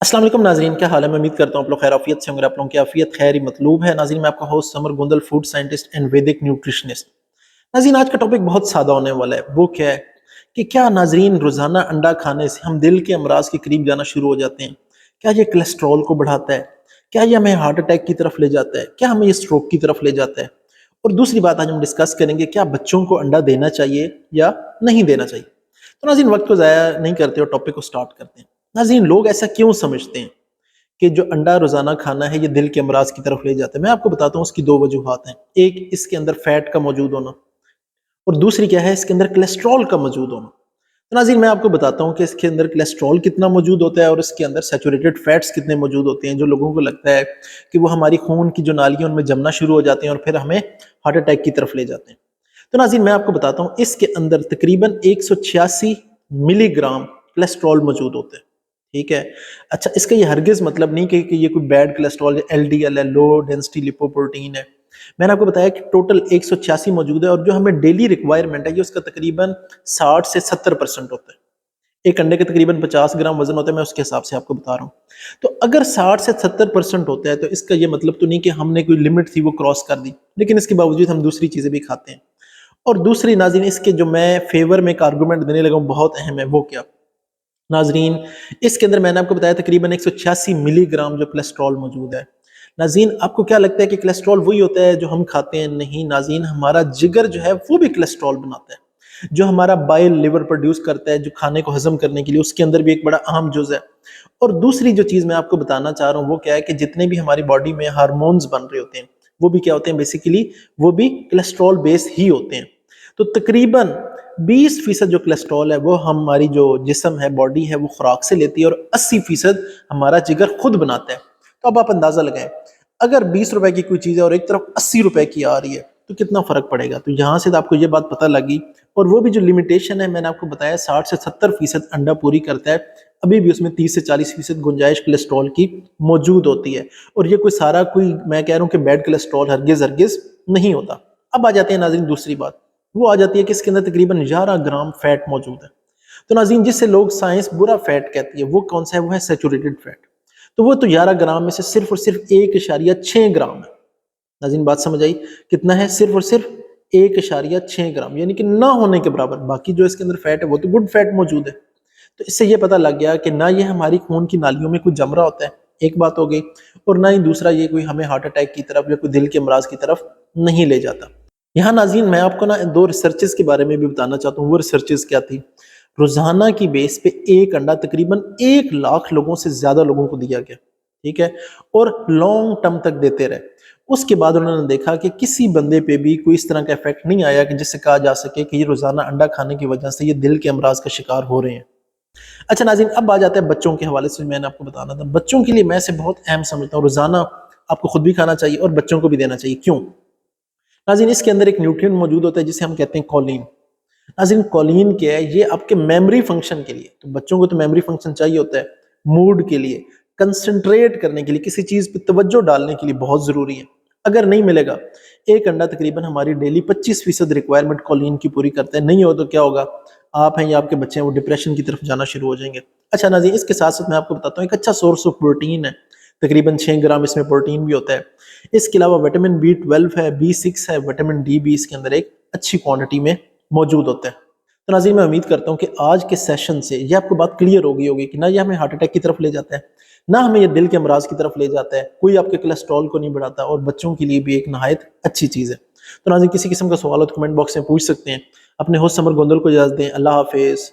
السلام علیکم ناظرین، کیا حال ہے؟ میں امید کرتا ہوں آپ لوگ خیر عافیت سے ہوں گے۔ آپ لوگوں کی عافیت خیر ہی مطلوب ہے۔ ناظرین، میں آپ کا host Samar Gandal, food scientist and Vedic nutritionist. ناظرین، آج کا ٹاپک بہت سادہ ہونے والا ہے۔ وہ کیا ہے کہ کیا ناظرین روزانہ انڈا کھانے سے ہم دل کے امراض کے قریب جانا شروع ہو جاتے ہیں؟ کیا یہ کولیسٹرول کو بڑھاتا ہے؟ کیا یہ ہمیں ہارٹ اٹیک کی طرف لے جاتا ہے؟ کیا ہمیں یہ اسٹروک کی طرف لے جاتا ہے؟ اور دوسری بات آج ہم ڈسکس کریں گے، کیا بچوں کو انڈا دینا چاہیے یا نہیں دینا چاہیے؟ تو ناظرین، وقت کو ضائع نہیں کرتے اور ٹاپک کو سٹارٹ کرتے ہیں۔ ناظرین، لوگ ایسا کیوں سمجھتے ہیں کہ جو انڈا روزانہ کھانا ہے یہ دل کے امراض کی طرف لے جاتا ہے؟ میں آپ کو بتاتا ہوں اس کی دو وجوہات ہیں۔ ایک، اس کے اندر فیٹ کا موجود ہونا، اور دوسری کیا ہے، اس کے اندر کولیسٹرول کا موجود ہونا۔ تو ناظرین، میں آپ کو بتاتا ہوں کہ اس کے اندر کولیسٹرول کتنا موجود ہوتا ہے اور اس کے اندر سیچوریٹڈ فیٹس کتنے موجود ہوتے ہیں، جو لوگوں کو لگتا ہے کہ وہ ہماری خون کی جو نالیاں ان میں جمنا شروع ہو جاتے ہیں اور پھر ہمیں ہارٹ اٹیک کی طرف لے جاتے ہیں۔ تو ناظرین، میں آپ کو بتاتا ہوں اس کے اندر تقریباً 186 ملی گرام کولیسٹرول موجود ہوتے ہیں۔ ٹھیک ہے؟ اچھا، اس کا یہ ہرگز مطلب نہیں کہ یہ کوئی bad cholesterol L D L ہے، لو ڈینسٹی لیپوپروٹین ہے۔ میں نے آپ کو بتایا کہ ٹوٹل 186 موجود ہے، اور جو ہمیں ڈیلی ریکوائرمنٹ ہے یہ اس کا تقریباً 60 سے 70% ہوتا ہے۔ ایک انڈے کے تقریباً 50 گرام وزن ہوتا ہے، میں اس کے حساب سے آپ کو بتا رہا ہوں۔ تو اگر 60 سے 70% ہوتا ہے تو اس کا یہ مطلب تو نہیں کہ ہم نے کوئی لمٹ تھی وہ کراس کر دی، لیکن اس کے باوجود ہم دوسری چیزیں بھی کھاتے ہیں۔ اور دوسری ناظرین، اس کے جو میں فیور میں ایک آرگومنٹ دینے لگا ہوں بہت اہم ہے، وہ کیا ناظرین، اس کے اندر میں نے آپ کو بتایا تقریباً 186 ملی گرام جو کولیسٹرول موجود ہے۔ ناظرین، آپ کو کیا لگتا ہے کہ کولیسٹرول وہی ہوتا ہے جو ہم کھاتے ہیں؟ نہیں ناظرین، ہمارا جگر جو ہے وہ بھی کولیسٹرول بناتا ہے۔ جو ہمارا بائل لیور پروڈیوس کرتا ہے جو کھانے کو ہضم کرنے کے لیے، اس کے اندر بھی ایک بڑا اہم جز ہے۔ اور دوسری جو چیز میں آپ کو بتانا چاہ رہا ہوں وہ کیا ہے کہ جتنے بھی ہماری باڈی میں ہارمونز بن رہے ہوتے ہیں وہ بھی کیا ہوتے ہیں؟ بیسیکلی وہ بھی کولیسٹرول بیس ہی ہوتے ہیں۔ تو تقریباً 20% جو کولیسٹرول ہے وہ ہماری جو جسم ہے، باڈی ہے، وہ خوراک سے لیتی ہے، اور 80% ہمارا جگر خود بناتا ہے۔ تو اب آپ اندازہ لگائیں، اگر 20 روپے کی کوئی چیز ہے اور ایک طرف 80 روپے کی آ رہی ہے تو کتنا فرق پڑے گا؟ تو یہاں سے آپ کو یہ بات پتہ لگی۔ اور وہ بھی جو لمیٹیشن ہے میں نے آپ کو بتایا 60 سے 70% انڈا پوری کرتا ہے، ابھی بھی اس میں 30 سے 40% گنجائش کولیسٹرول کی موجود ہوتی ہے۔ اور یہ کوئی سارا کوئی میں کہہ رہا ہوں کہ بیڈ کولیسٹرول ہرگز نہیں ہوتا۔ اب آ جاتے ہیں ناظرین دوسری بات، وہ آ جاتی ہے کہ اس کے اندر تقریباً 11 گرام فیٹ موجود ہے۔ تو ناظرین، جس سے لوگ سائنس برا فیٹ کہتی ہے وہ کون سا ہے؟ وہ ہے سیچوریٹڈ فیٹ۔ تو وہ تو 11 گرام میں سے صرف اور صرف 1.6 گرام ہے۔ ناظرین، بات سمجھ آئی؟ کتنا ہے؟ صرف اور صرف 1.6 گرام، یعنی کہ نہ ہونے کے برابر۔ باقی جو اس کے اندر فیٹ ہے وہ تو گڈ فیٹ موجود ہے۔ تو اس سے یہ پتہ لگ گیا کہ نہ یہ ہماری خون کی نالیوں میں کوئی جم رہا ہوتا ہے، ایک بات ہو گئی، اور نہ ہی دوسرا یہ کوئی ہمیں ہارٹ اٹیک کی طرف یا کوئی دل کے امراض کی طرف نہیں لے جاتا۔ یہاں ناظرین میں آپ کو دو ریسرچز کے بارے میں بھی بتانا چاہتا ہوں۔ وہ ریسرچز کیا تھی؟ روزانہ کی بیس پہ ایک انڈا تقریباً 1 لاکھ لوگوں سے زیادہ لوگوں کو دیا گیا، ٹھیک ہے، اور لانگ ٹرم تک دیتے رہے۔ اس کے بعد انہوں نے دیکھا کہ کسی بندے پہ بھی کوئی اس طرح کا ایفیکٹ نہیں آیا کہ جس سے کہا جا سکے کہ یہ روزانہ انڈا کھانے کی وجہ سے یہ دل کے امراض کا شکار ہو رہے ہیں۔ اچھا ناظرین، اب آ جاتا ہے بچوں کے حوالے سے۔ میں نے آپ کو بتانا تھا، بچوں کے لیے میں اسے بہت اہم سمجھتا ہوں۔ روزانہ آپ کو خود بھی کھانا چاہیے اور بچوں کو بھی دینا چاہیے۔ کیوں؟ ناظرین، اس کے اندر ایک نیوٹرین موجود ہوتا ہے جسے ہم کہتے ہیں کولین۔ ناظرین، کولین کیا ہے؟ یہ آپ کے میموری فنکشن کے لیے، تو بچوں کو تو میموری فنکشن چاہیے ہوتا ہے، موڈ کے لیے، کنسنٹریٹ کرنے کے لیے، کسی چیز پہ توجہ ڈالنے کے لیے بہت ضروری ہے۔ اگر نہیں ملے گا، ایک انڈا تقریباً ہماری ڈیلی 25% ریکوائرمنٹ کولین کی پوری کرتا ہے، نہیں ہو تو کیا ہوگا؟ آپ ہیں یا آپ کے بچے ہیں وہ ڈپریشن کی طرف جانا شروع ہو جائیں گے۔ اچھا ناظرین، اس کے ساتھ ساتھ میں آپ کو بتاتا ہوں ایک اچھا سورس آف پروٹین ہے، تقریباً 6 گرام اس میں پروٹین بھی ہوتا ہے۔ اس کے علاوہ وٹامن B12 ہے، B6 ہے، وٹامن ڈی بھی اس کے اندر ایک اچھی کوانٹٹی میں موجود ہوتا ہے۔ تو ناظرین، میں امید کرتا ہوں کہ آج کے سیشن سے یہ آپ کو بات کلیئر ہوگی کہ نہ یہ ہمیں ہارٹ اٹیک کی طرف لے جاتا ہے، نہ ہمیں یہ دل کے امراض کی طرف لے جاتا ہے، کوئی آپ کے کولیسٹرول کو نہیں بڑھاتا، اور بچوں کے لیے بھی ایک نہایت اچھی چیز ہے۔ تو ناظرین، کسی قسم کا سوال ہو تو کمنٹ باکس میں پوچھ سکتے ہیں۔ اپنے ہوسٹ سمر گندل کو اجازت دیں۔ اللہ حافظ۔